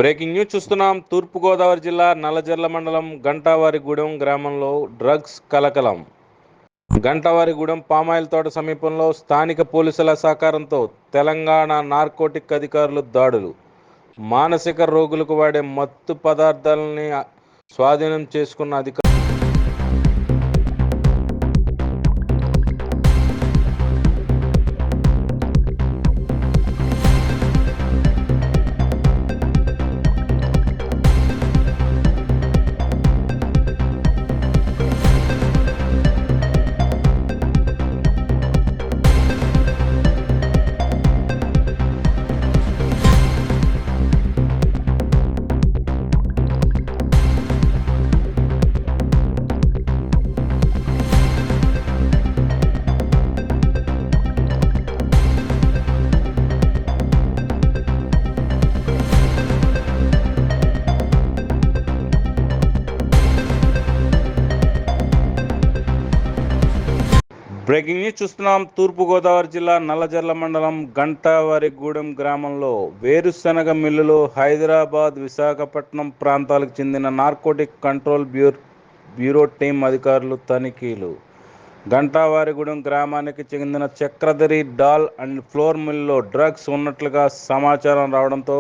Breaking news చూస్తున్నాం. తూర్పుగోదావరి జిల్లా నల్లజర్ల మండలం గంటావారిగూడెం గ్రామంలో డ్రగ్స్ కలకలం. గంటావారిగూడెం పామాయిల్ తోట సమీపంలో స్థానిక పోలీసుల సహకారంతో తెలంగాణ నార్కోటిక్ అధికారులు దాడులు. మానసిక రోగులకు వాడే మత్తు పదార్థాలని స్వాధీనం చేసుకున్న అధికారులు బ్రేకింగ్ న్యూస్ చూస్తున్నాం. తూర్పుగోదావరి జిల్లా నల్లజర్ల మండలం గంటావారిగూడెం గ్రామంలో వేరుశనగ మిల్లులో హైదరాబాద్, విశాఖపట్నం ప్రాంతాలకు చెందిన నార్కోటిక్ కంట్రోల్ బ్యూరో టీం అధికారులు తనిఖీలు. గంటావారిగూడెం గ్రామానికి చెందిన చక్రధరి డాల్ అండ్ ఫ్లోర్ మిల్లులో డ్రగ్స్ ఉన్నట్లుగా సమాచారం రావడంతో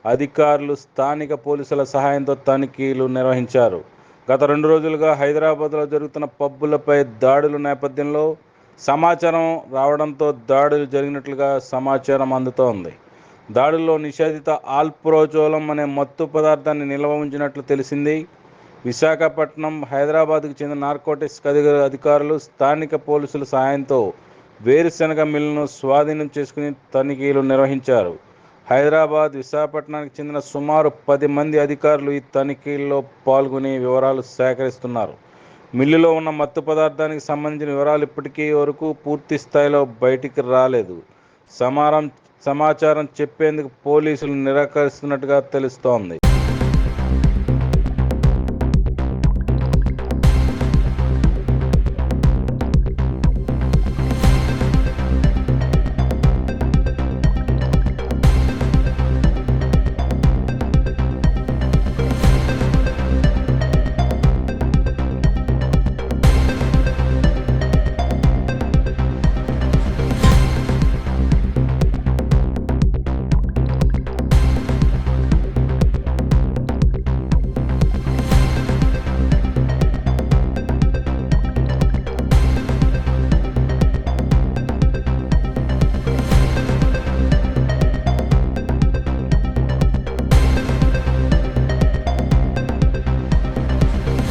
అధికారులు స్థానిక పోలీసుల సహాయంతో తనిఖీలు నిర్వహించారు. గత 2 రోజులుగా హైదరాబాద్లో జరుగుతున్న పబ్బులపై దాడుల నేపథ్యంలో సమాచారం రావడంతో దాడులు జరిగినట్లుగా సమాచారం అందుతోంది. దాడుల్లో నిషేధిత ఆల్ప్రోజోలం అనే మత్తు పదార్థాన్ని నిల్వ ఉంచినట్లు తెలిసింది. విశాఖపట్నం, హైదరాబాద్కు చెందిన నార్కోటిక్స్ అధికారులు స్థానిక పోలీసుల సహాయంతో వేరుశనగ మిల్లును స్వాధీనం చేసుకుని తనిఖీలు నిర్వహించారు. హైదరాబాద్, విశాఖపట్నానికి చెందిన సుమారు 10 మంది అధికారులు ఈ తనిఖీల్లో పాల్గొని వివరాలు సేకరిస్తున్నారు. మిల్లులో ఉన్న మత్తు పదార్థానికి సంబంధించిన వివరాలు ఇప్పటికీ వరకు పూర్తి స్థాయిలో బయటికి రాలేదు. సమాచారం చెప్పేందుకు పోలీసులు నిరాకరిస్తున్నట్టుగా తెలుస్తోంది.